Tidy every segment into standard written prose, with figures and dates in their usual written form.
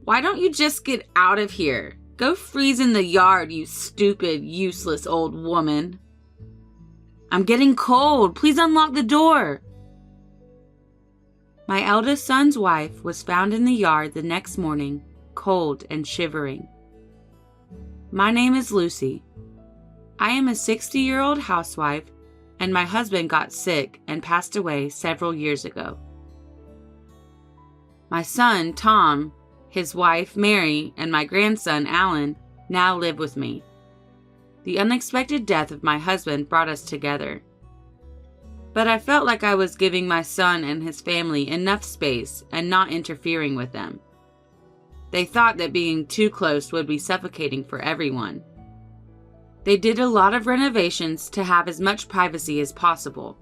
Why don't you just get out of here? Go freeze in the yard, you stupid, useless old woman. I'm getting cold. Please unlock the door. My eldest son's wife was found in the yard the next morning, cold and shivering. My name is Lucy. I am a 60-year-old housewife, and my husband got sick and passed away several years ago. My son, Tom, his wife, Mary, and my grandson, Alan, now live with me. The unexpected death of my husband brought us together. But I felt like I was giving my son and his family enough space and not interfering with them. They thought that being too close would be suffocating for everyone. They did a lot of renovations to have as much privacy as possible.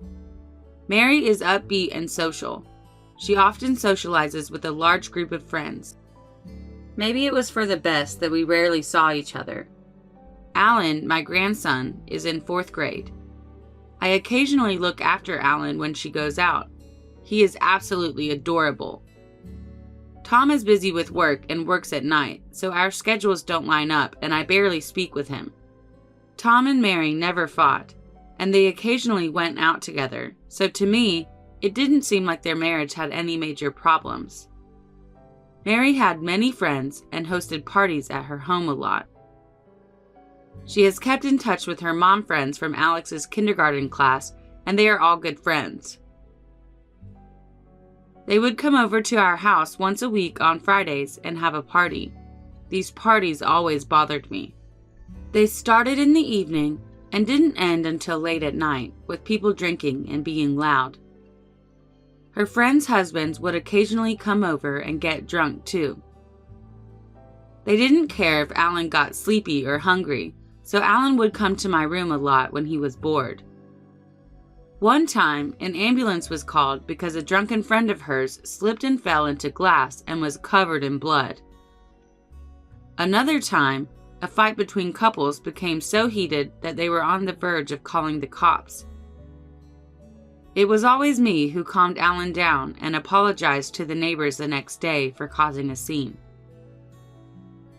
Mary is upbeat and social. She often socializes with a large group of friends. Maybe it was for the best that we rarely saw each other. Alan, my grandson, is in 4th grade. I occasionally look after Alan when she goes out. He is absolutely adorable. Tom is busy with work and works at night, so our schedules don't line up and I barely speak with him. Tom and Mary never fought, and they occasionally went out together, so to me, it didn't seem like their marriage had any major problems. Mary had many friends and hosted parties at her home a lot. She has kept in touch with her mom friends from Alex's kindergarten class, and they are all good friends. They would come over to our house once a week on Fridays and have a party. These parties always bothered me. They started in the evening and didn't end until late at night, with people drinking and being loud. Her friends' husbands would occasionally come over and get drunk too. They didn't care if Alan got sleepy or hungry, so Alan would come to my room a lot when he was bored. One time, an ambulance was called because a drunken friend of hers slipped and fell into glass and was covered in blood. Another time, a fight between couples became so heated that they were on the verge of calling the cops. It was always me who calmed Alan down and apologized to the neighbors the next day for causing a scene.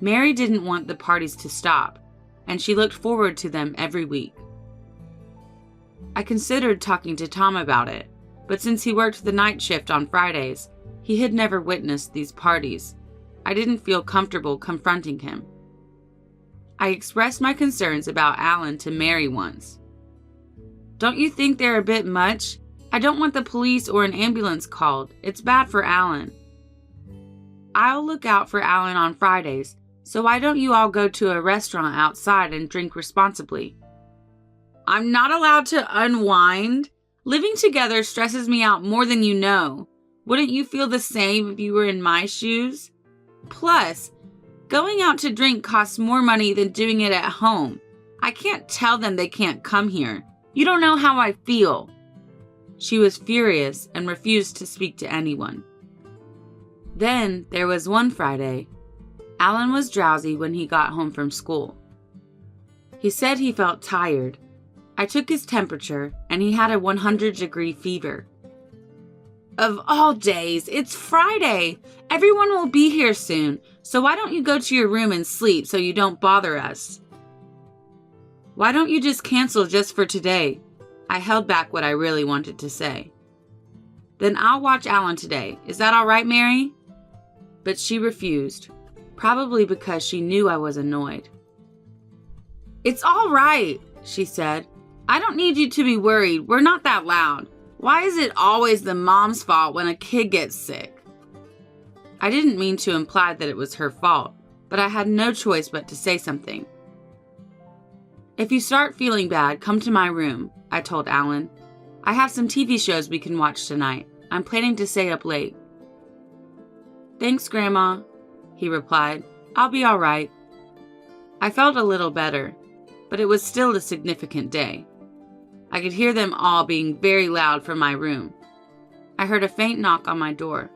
Mary didn't want the parties to stop, and she looked forward to them every week. I considered talking to Tom about it, but since he worked the night shift on Fridays, he had never witnessed these parties. I didn't feel comfortable confronting him. I expressed my concerns about Alan to Mary once. "Don't you think they're a bit much? I don't want the police or an ambulance called. It's bad for Alan." "I'll look out for Alan on Fridays, so why don't you all go to a restaurant outside and drink responsibly?" "I'm not allowed to unwind? Living together stresses me out more than you know. Wouldn't you feel the same if you were in my shoes? Plus, going out to drink costs more money than doing it at home. I can't tell them they can't come here. You don't know how I feel." She was furious and refused to speak to anyone. Then there was one Friday. Alan was drowsy when he got home from school. He said he felt tired. I took his temperature, and he had a 100-degree fever. "Of all days, it's Friday. Everyone will be here soon, so why don't you go to your room and sleep so you don't bother us?" "Why don't you just cancel just for today?" I held back what I really wanted to say. "Then I'll watch Alan today. Is that all right, Mary?" But she refused, probably because she knew I was annoyed. "It's all right," she said. "I don't need you to be worried. We're not that loud. Why is it always the mom's fault when a kid gets sick?" I didn't mean to imply that it was her fault, but I had no choice but to say something. "If you start feeling bad, come to my room," I told Alan. "I have some TV shows we can watch tonight. I'm planning to stay up late." "Thanks, Grandma," he replied. "I'll be all right." I felt a little better, but it was still a significant day. I could hear them all being very loud from my room. I heard a faint knock on my door.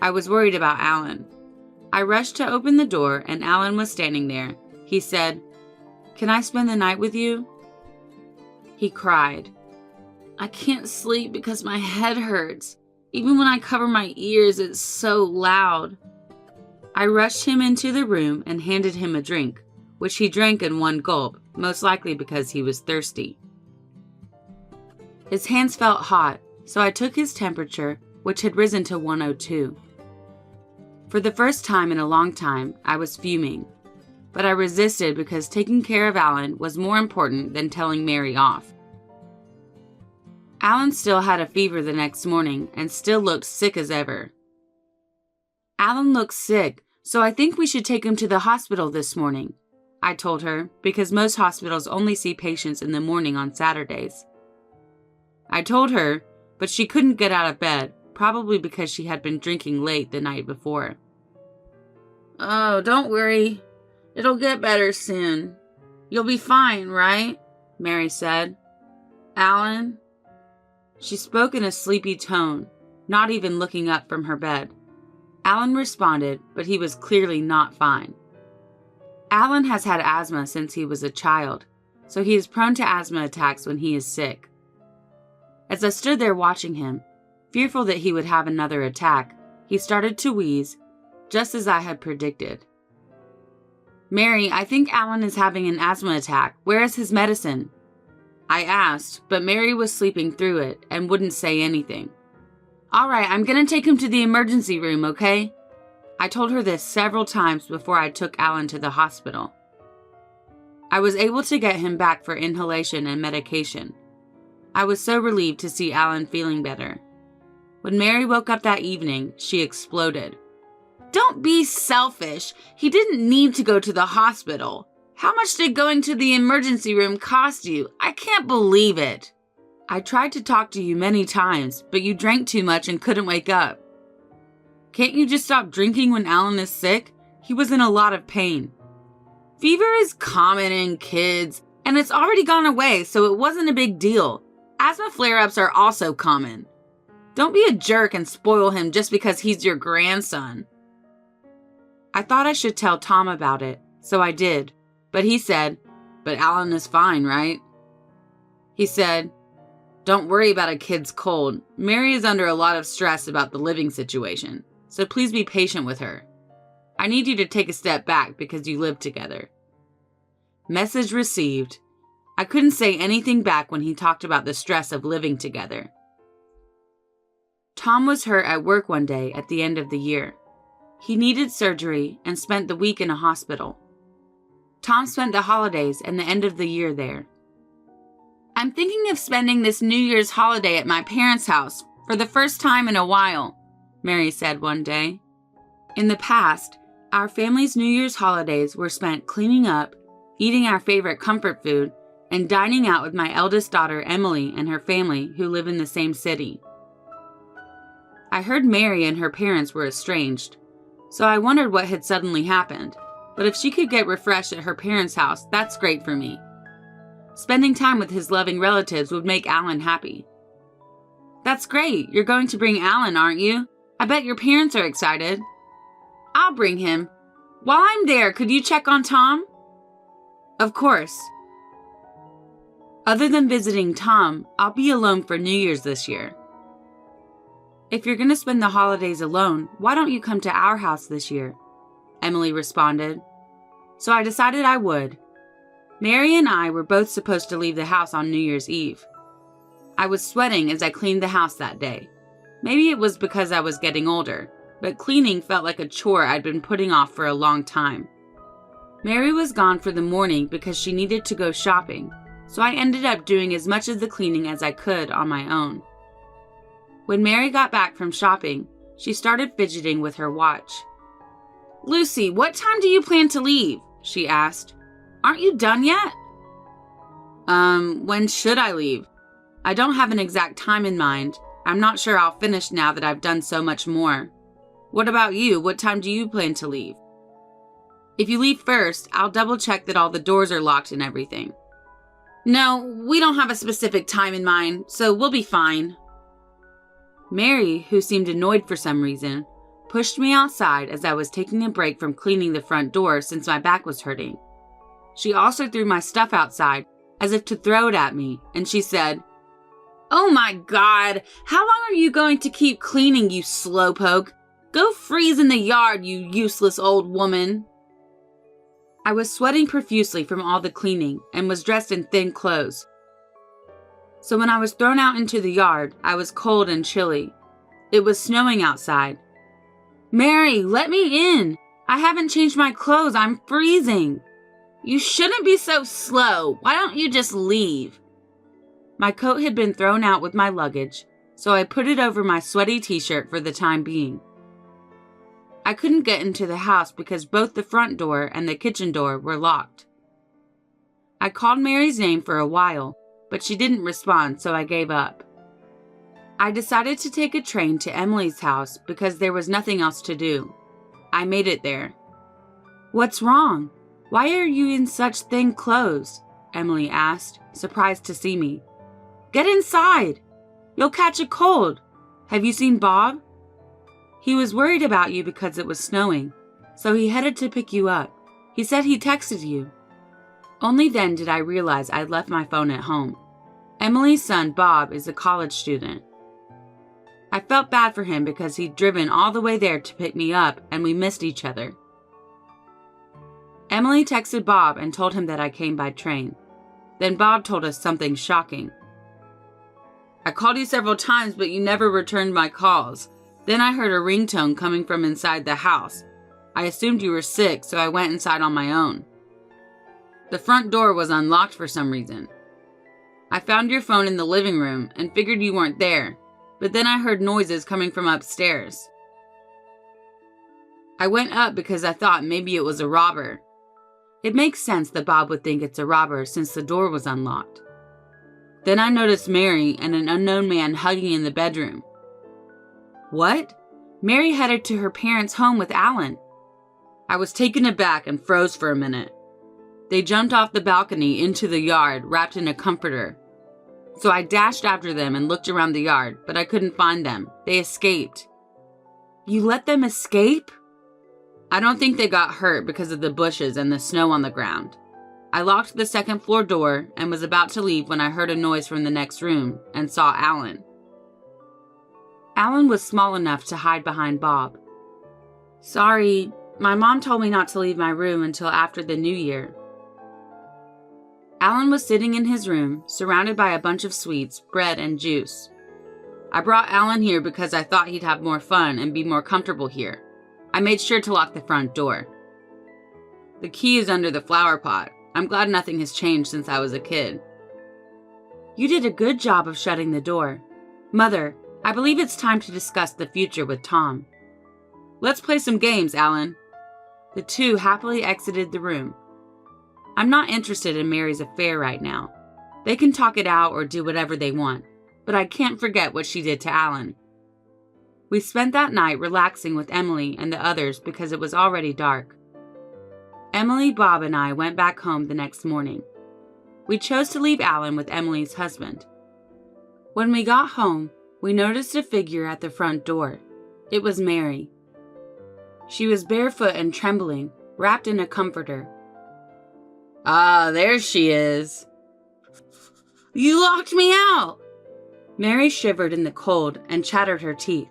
I was worried about Alan. I rushed to open the door, and Alan was standing there. He said, "Can I spend the night with you?" He cried. "I can't sleep because my head hurts. Even when I cover my ears, it's so loud." I rushed him into the room and handed him a drink, which he drank in one gulp, most likely because he was thirsty. His hands felt hot, so I took his temperature, which had risen to 102. For the first time in a long time, I was fuming, but I resisted because taking care of Alan was more important than telling Mary off. Alan still had a fever the next morning and still looked sick as ever. Alan looks sick, so I think we should take him to the hospital this morning, I told her, because most hospitals only see patients in the morning on Saturdays. I told her, but she couldn't get out of bed, probably because she had been drinking late the night before. "Oh, don't worry. It'll get better soon. You'll be fine, right?" Mary said. "Alan?" She spoke in a sleepy tone, not even looking up from her bed. Alan responded, but he was clearly not fine. Alan has had asthma since he was a child, so he is prone to asthma attacks when he is sick. As I stood there watching him, fearful that he would have another attack, he started to wheeze, just as I had predicted. "Mary, I think Alan is having an asthma attack. Where is his medicine?" I asked, but Mary was sleeping through it and wouldn't say anything. "All right, I'm going to take him to the emergency room, okay?" I told her this several times before I took Alan to the hospital. I was able to get him back for inhalation and medication. I was so relieved to see Alan feeling better. When Mary woke up that evening, she exploded. "Don't be selfish. He didn't need to go to the hospital. How much did going to the emergency room cost you? I can't believe it. I tried to talk to you many times, but you drank too much and couldn't wake up. Can't you just stop drinking when Alan is sick? He was in a lot of pain." "Fever is common in kids, and it's already gone away, so it wasn't a big deal. Asthma flare-ups are also common. Don't be a jerk and spoil him just because he's your grandson." I thought I should tell Tom about it, so I did, but he said, "But Alan is fine, right?" He said, "Don't worry about a kid's cold. Mary is under a lot of stress about the living situation, so please be patient with her. I need you to take a step back because you live together." Message received. I couldn't say anything back when he talked about the stress of living together. Tom was hurt at work one day at the end of the year. He needed surgery and spent the week in a hospital. Tom spent the holidays and the end of the year there. "I'm thinking of spending this New Year's holiday at my parents' house for the first time in a while," Mary said one day. In the past, our family's New Year's holidays were spent cleaning up, eating our favorite comfort food, and dining out with my eldest daughter Emily and her family who live in the same city. I heard Mary and her parents were estranged, so I wondered what had suddenly happened, but if she could get refreshed at her parents' house, that's great for me. Spending time with his loving relatives would make Alan happy. "That's great. You're going to bring Alan, aren't you? I bet your parents are excited." "I'll bring him. While I'm there, could you check on Tom?" "Of course." Other than visiting Tom, I'll be alone for New Year's this year. "If you're going to spend the holidays alone, why don't you come to our house this year?" Emily responded. So I decided I would. Mary and I were both supposed to leave the house on New Year's Eve. I was sweating as I cleaned the house that day. Maybe it was because I was getting older, but cleaning felt like a chore I'd been putting off for a long time. Mary was gone for the morning because she needed to go shopping, so I ended up doing as much of the cleaning as I could on my own. When Mary got back from shopping, she started fidgeting with her watch. "Lucy, what time do you plan to leave?" she asked. "Aren't you done yet?" When should I leave? I don't have an exact time in mind. I'm not sure I'll finish now that I've done so much more. What about you? What time do you plan to leave?" "If you leave first, I'll double check that all the doors are locked and everything." "No, we don't have a specific time in mind, so we'll be fine." Mary, who seemed annoyed for some reason, pushed me outside as I was taking a break from cleaning the front door since my back was hurting. She also threw my stuff outside as if to throw it at me, and she said, "Oh my God, how long are you going to keep cleaning, you slowpoke? Go freeze in the yard, you useless old woman. I was sweating profusely from all the cleaning and was dressed in thin clothes. So when I was thrown out into the yard, I was cold and chilly. It was snowing outside. Mary, let me in. I haven't changed my clothes. I'm freezing. You shouldn't be so slow. Why don't you just leave? My coat had been thrown out with my luggage, so I put it over my sweaty t-shirt for the time being. I couldn't get into the house because both the front door and the kitchen door were locked. I called Mary's name for a while, but she didn't respond, so I gave up. I decided to take a train to Emily's house because there was nothing else to do. I made it there. What's wrong? Why are you in such thin clothes? Emily asked, surprised to see me. Get inside. You'll catch a cold. Have you seen Bob? He was worried about you because it was snowing, so he headed to pick you up. He said he texted you. Only then did I realize I'd left my phone at home. Emily's son, Bob, is a college student. I felt bad for him because he'd driven all the way there to pick me up and we missed each other. Emily texted Bob and told him that I came by train. Then Bob told us something shocking. I called you several times, but you never returned my calls. Then I heard a ringtone coming from inside the house. I assumed you were sick, so I went inside on my own. The front door was unlocked for some reason. I found your phone in the living room and figured you weren't there, but then I heard noises coming from upstairs. I went up because I thought maybe it was a robber. It makes sense that Bob would think it's a robber since the door was unlocked. Then I noticed Mary and an unknown man hugging in the bedroom. What? Mary headed to her parents' home with Alan. I was taken aback and froze for a minute. They jumped off the balcony into the yard, wrapped in a comforter. So I dashed after them and looked around the yard, but I couldn't find them. They escaped. You let them escape? I don't think they got hurt because of the bushes and the snow on the ground. I locked the second floor door and was about to leave when I heard a noise from the next room and saw Alan. Alan was small enough to hide behind Bob. Sorry, my mom told me not to leave my room until after the new year. Alan was sitting in his room, surrounded by a bunch of sweets, bread, and juice. I brought Alan here because I thought he'd have more fun and be more comfortable here. I made sure to lock the front door. The key is under the flower pot. I'm glad nothing has changed since I was a kid. You did a good job of shutting the door. Mother, I believe it's time to discuss the future with Tom. Let's play some games, Alan. The two happily exited the room. I'm not interested in Mary's affair right now. They can talk it out or do whatever they want, but I can't forget what she did to Alan. We spent that night relaxing with Emily and the others because it was already dark. Emily, Bob, and I went back home the next morning. We chose to leave Alan with Emily's husband. When we got home, we noticed a figure at the front door. It was Mary. She was barefoot and trembling, wrapped in a comforter. Ah, there she is. You locked me out! Mary shivered in the cold and chattered her teeth.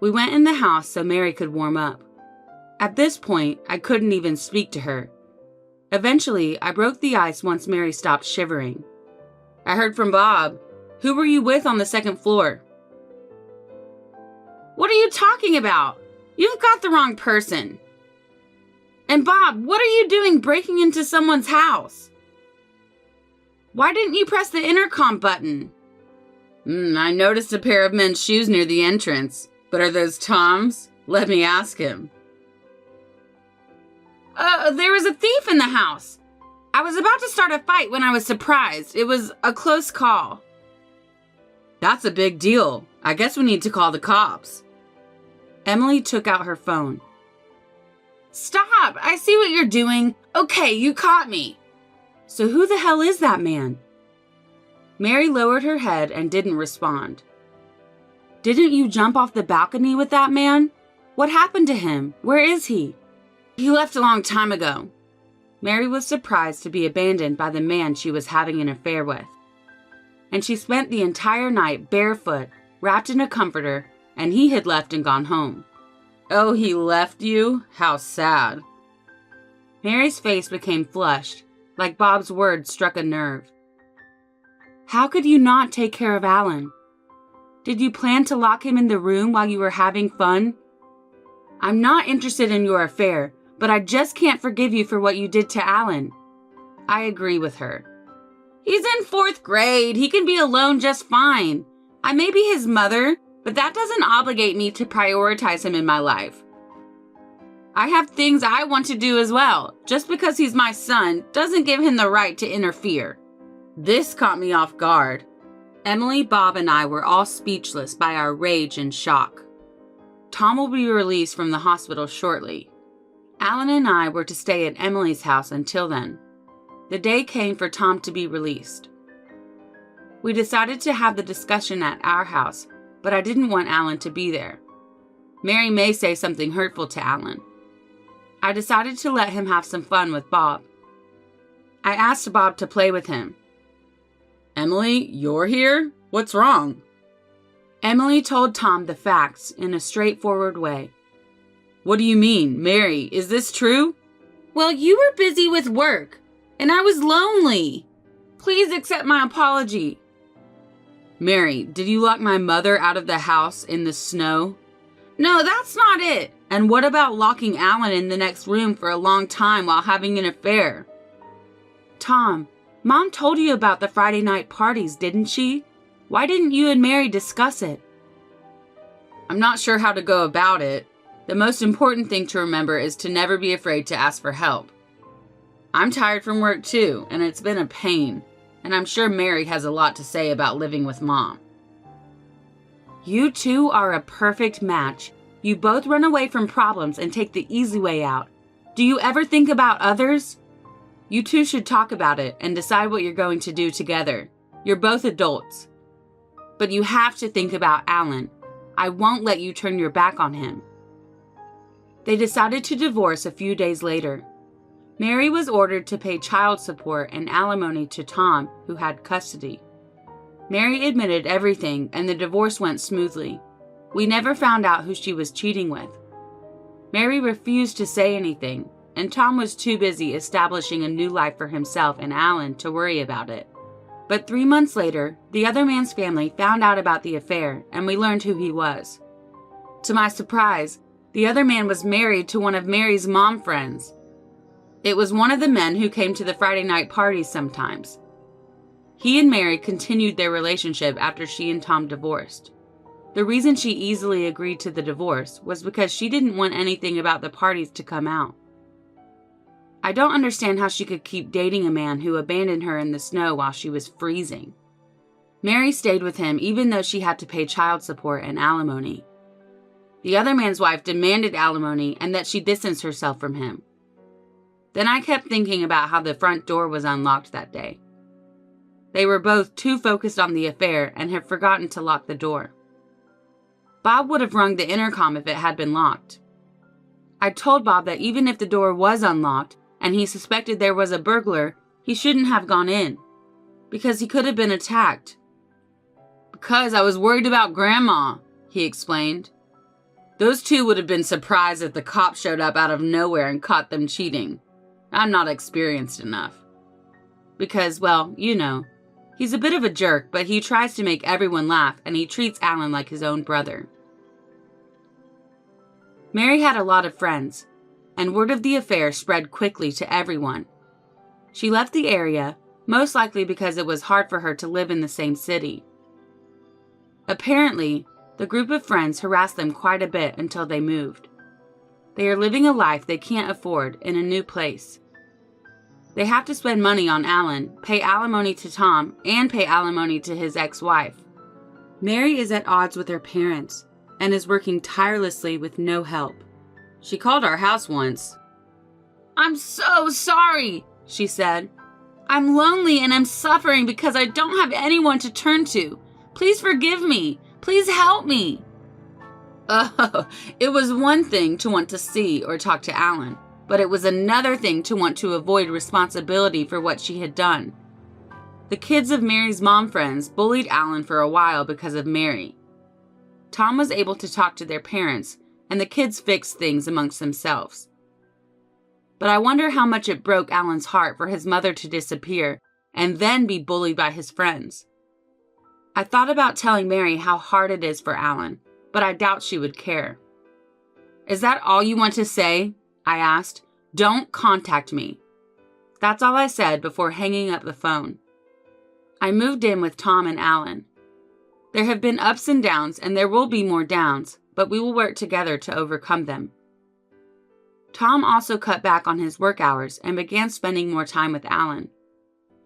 We went in the house so Mary could warm up. At this point, I couldn't even speak to her. Eventually, I broke the ice once Mary stopped shivering. I heard from Bob. Who were you with on the second floor? What are you talking about? You've got the wrong person. And Bob, what are you doing breaking into someone's house? Why didn't you press the intercom button? I noticed a pair of men's shoes near the entrance. But are those Tom's? Let me ask him. There was a thief in the house. I was about to start a fight when I was surprised. It was a close call. That's a big deal. I guess we need to call the cops. Emily took out her phone. Stop! I see what you're doing. Okay, you caught me. So who the hell is that man? Mary lowered her head and didn't respond. Didn't you jump off the balcony with that man? What happened to him? Where is he? He left a long time ago. Mary was surprised to be abandoned by the man she was having an affair with. And she spent the entire night barefoot, wrapped in a comforter, and he had left and gone home. Oh, he left you? How sad. Mary's face became flushed, like Bob's words struck a nerve. How could you not take care of Alan? Did you plan to lock him in the room while you were having fun? I'm not interested in your affair, but I just can't forgive you for what you did to Alan. I agree with her. He's in 4th grade. He can be alone just fine. I may be his mother, but that doesn't obligate me to prioritize him in my life. I have things I want to do as well. Just because he's my son doesn't give him the right to interfere. This caught me off guard. Emily, Bob, and I were all speechless by our rage and shock. Tom will be released from the hospital shortly. Alan and I were to stay at Emily's house until then. The day came for Tom to be released. We decided to have the discussion at our house, but I didn't want Alan to be there. Mary may say something hurtful to Alan. I decided to let him have some fun with Bob. I asked Bob to play with him. Emily, you're here? What's wrong? Emily told Tom the facts in a straightforward way. What do you mean, Mary? Is this true? Well, you were busy with work, and I was lonely. Please accept my apology. Mary, did you lock my mother out of the house in the snow? No, that's not it. And what about locking Alan in the next room for a long time while having an affair? Tom, Mom told you about the Friday night parties, didn't she? Why didn't you and Mary discuss it? I'm not sure how to go about it. The most important thing to remember is to never be afraid to ask for help. I'm tired from work too, and it's been a pain, and I'm sure Mary has a lot to say about living with Mom. You two are a perfect match. You both run away from problems and take the easy way out. Do you ever think about others? You two should talk about it and decide what you're going to do together. You're both adults. But you have to think about Alan. I won't let you turn your back on him. They decided to divorce a few days later. Mary was ordered to pay child support and alimony to Tom, who had custody. Mary admitted everything, and the divorce went smoothly. We never found out who she was cheating with. Mary refused to say anything, and Tom was too busy establishing a new life for himself and Alan to worry about it. But 3 months later, the other man's family found out about the affair, and we learned who he was. To my surprise, the other man was married to one of Mary's mom friends. It was one of the men who came to the Friday night parties sometimes. He and Mary continued their relationship after she and Tom divorced. The reason she easily agreed to the divorce was because she didn't want anything about the parties to come out. I don't understand how she could keep dating a man who abandoned her in the snow while she was freezing. Mary stayed with him even though she had to pay child support and alimony. The other man's wife demanded alimony and that she distance herself from him. Then I kept thinking about how the front door was unlocked that day. They were both too focused on the affair and had forgotten to lock the door. Bob would have rung the intercom if it had been locked. I told Bob that even if the door was unlocked and he suspected there was a burglar, he shouldn't have gone in, because he could have been attacked. Because I was worried about Grandma, he explained. Those two would have been surprised if the cops showed up out of nowhere and caught them cheating. I'm not experienced enough. Because, well, you know, he's a bit of a jerk, but he tries to make everyone laugh, and he treats Alan like his own brother. Mary had a lot of friends, and word of the affair spread quickly to everyone. She left the area, most likely because it was hard for her to live in the same city. Apparently, the group of friends harassed them quite a bit until they moved. They are living a life they can't afford in a new place. They have to spend money on Alan, pay alimony to Tom, and pay alimony to his ex-wife. Mary is at odds with her parents and is working tirelessly with no help. She called our house once. I'm so sorry, she said. I'm lonely and I'm suffering because I don't have anyone to turn to. Please forgive me. Please help me. Oh, it was one thing to want to see or talk to Alan, but it was another thing to want to avoid responsibility for what she had done. The kids of Mary's mom friends bullied Alan for a while because of Mary. Tom was able to talk to their parents, and the kids fixed things amongst themselves. But I wonder how much it broke Alan's heart for his mother to disappear and then be bullied by his friends. I thought about telling Mary how hard it is for Alan, but I doubt she would care. "Is that all you want to say?" I asked. "Don't contact me." That's all I said before hanging up the phone. I moved in with Tom and Alan. There have been ups and downs, and there will be more downs, but we will work together to overcome them. Tom also cut back on his work hours and began spending more time with Alan.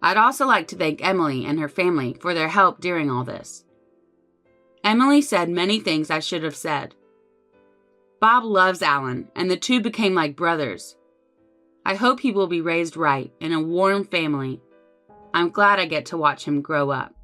I'd also like to thank Emily and her family for their help during all this. Emily said many things I should have said. Bob loves Alan, and the two became like brothers. I hope he will be raised right in a warm family. I'm glad I get to watch him grow up.